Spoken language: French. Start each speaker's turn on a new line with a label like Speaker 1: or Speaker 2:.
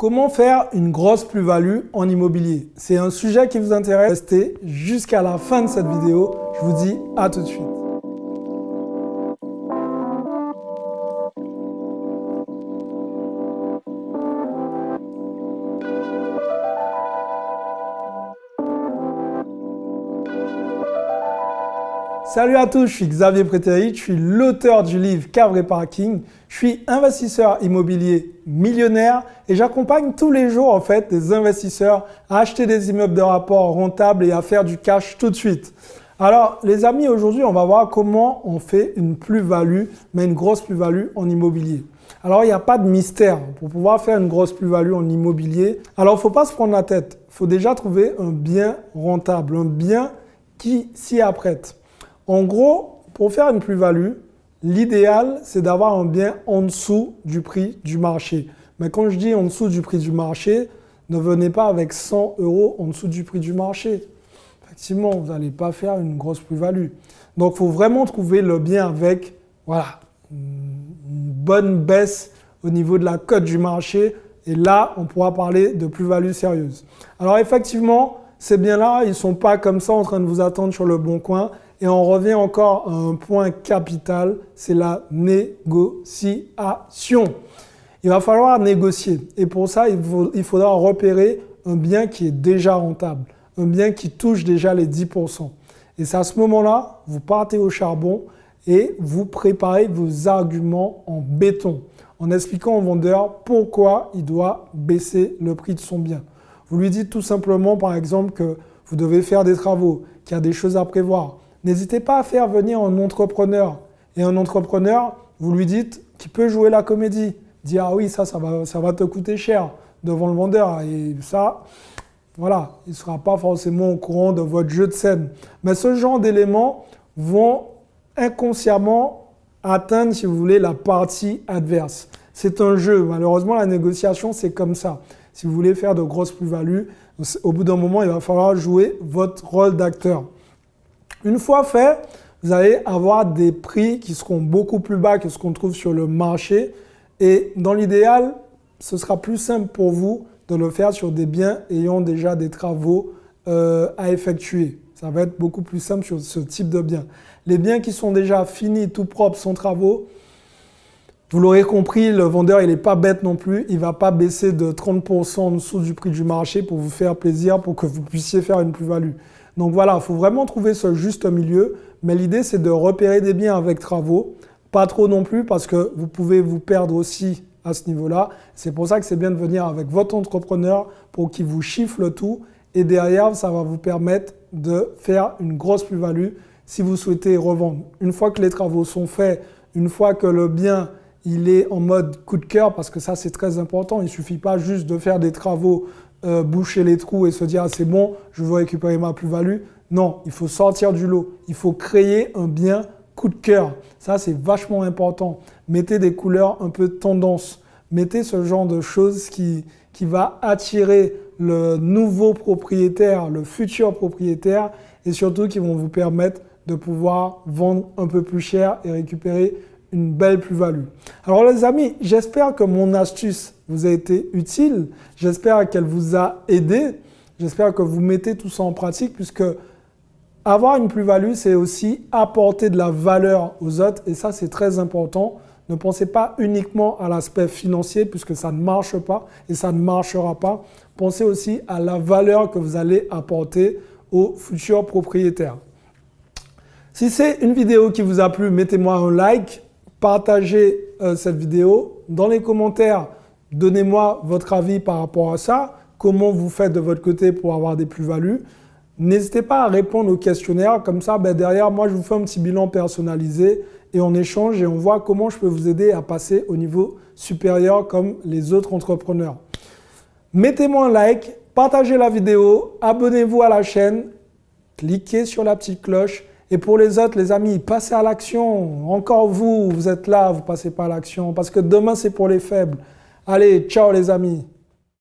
Speaker 1: Comment faire une grosse plus-value en immobilier? C'est un sujet qui vous intéresse. Restez jusqu'à la fin de cette vidéo. Je vous dis à tout de suite. Salut à tous, je suis Xavier Prétérit, je suis l'auteur du livre Cave Parking. Je suis investisseur immobilier millionnaire et j'accompagne tous les jours en fait des investisseurs à acheter des immeubles de rapport rentables et à faire du cash tout de suite. Alors les amis, aujourd'hui on va voir comment on fait une plus-value, mais une grosse plus-value en immobilier. Alors il n'y a pas de mystère pour pouvoir faire une grosse plus-value en immobilier. Alors il ne faut pas se prendre la tête, il faut déjà trouver un bien rentable, un bien qui s'y apprête. En gros, pour faire une plus-value, l'idéal, c'est d'avoir un bien en dessous du prix du marché. Mais quand je dis en dessous du prix du marché, ne venez pas avec 100 € en dessous du prix du marché. Effectivement, vous n'allez pas faire une grosse plus-value. Donc, il faut vraiment trouver le bien avec une bonne baisse au niveau de la cote du marché. Et là, on pourra parler de plus-value sérieuse. Alors, effectivement, ces biens-là, ils ne sont pas comme ça en train de vous attendre sur le bon coin. Et on revient encore à un point capital, c'est la négociation. Il va falloir négocier. Et pour ça, il faudra repérer un bien qui est déjà rentable, un bien qui touche déjà les 10%. Et c'est à ce moment-là, vous partez au charbon et vous préparez vos arguments en béton, en expliquant au vendeur pourquoi il doit baisser le prix de son bien. Vous lui dites tout simplement, par exemple, que vous devez faire des travaux, qu'il y a des choses à prévoir. N'hésitez pas à faire venir un entrepreneur. Et un entrepreneur, vous lui dites qu'il peut jouer la comédie. Dit ah oui, ça va te coûter cher devant le vendeur. Et ça, voilà, il ne sera pas forcément au courant de votre jeu de scène. Mais ce genre d'éléments vont inconsciemment atteindre, si vous voulez, la partie adverse. C'est un jeu. Malheureusement, la négociation, c'est comme ça. Si vous voulez faire de grosses plus-values, au bout d'un moment, il va falloir jouer votre rôle d'acteur. Une fois fait, vous allez avoir des prix qui seront beaucoup plus bas que ce qu'on trouve sur le marché. Et dans l'idéal, ce sera plus simple pour vous de le faire sur des biens ayant déjà des travaux à effectuer. Ça va être beaucoup plus simple sur ce type de biens. Les biens qui sont déjà finis, tout propres, sans travaux, vous l'aurez compris, le vendeur il n'est pas bête non plus. Il ne va pas baisser de 30% en dessous du prix du marché pour vous faire plaisir, pour que vous puissiez faire une plus-value. Donc voilà, il faut vraiment trouver ce juste milieu. Mais l'idée, c'est de repérer des biens avec travaux. Pas trop non plus parce que vous pouvez vous perdre aussi à ce niveau-là. C'est pour ça que c'est bien de venir avec votre entrepreneur pour qu'il vous chiffre le tout. Et derrière, ça va vous permettre de faire une grosse plus-value si vous souhaitez revendre. Une fois que les travaux sont faits, une fois que le bien il est en mode coup de cœur, parce que ça, c'est très important. Il ne suffit pas juste de faire des travaux, boucher les trous et se dire ah, c'est bon, je veux récupérer ma plus-value. Non, il faut sortir du lot. Il faut créer un bien coup de cœur. Ça, c'est vachement important. Mettez des couleurs un peu tendance. Mettez ce genre de choses qui va attirer le nouveau propriétaire, le futur propriétaire et surtout qui vont vous permettre de pouvoir vendre un peu plus cher et récupérer une belle plus-value. Alors les amis, j'espère que mon astuce vous a été utile. J'espère qu'elle vous a aidé. J'espère que vous mettez tout ça en pratique puisque avoir une plus-value, c'est aussi apporter de la valeur aux autres et ça, c'est très important. Ne pensez pas uniquement à l'aspect financier puisque ça ne marche pas et ça ne marchera pas. Pensez aussi à la valeur que vous allez apporter aux futurs propriétaires. Si c'est une vidéo qui vous a plu, mettez-moi un like. Partagez cette vidéo. Dans les commentaires, donnez-moi votre avis par rapport à ça. Comment vous faites de votre côté pour avoir des plus-values. N'hésitez pas à répondre au questionnaire. Comme ça, derrière, moi, je vous fais un petit bilan personnalisé et on échange et on voit comment je peux vous aider à passer au niveau supérieur comme les autres entrepreneurs. Mettez-moi un like, partagez la vidéo, abonnez-vous à la chaîne, cliquez sur la petite cloche. Et pour les autres, les amis, passez à l'action. Encore vous êtes là, vous ne passez pas à l'action. Parce que demain, c'est pour les faibles. Allez, ciao les amis.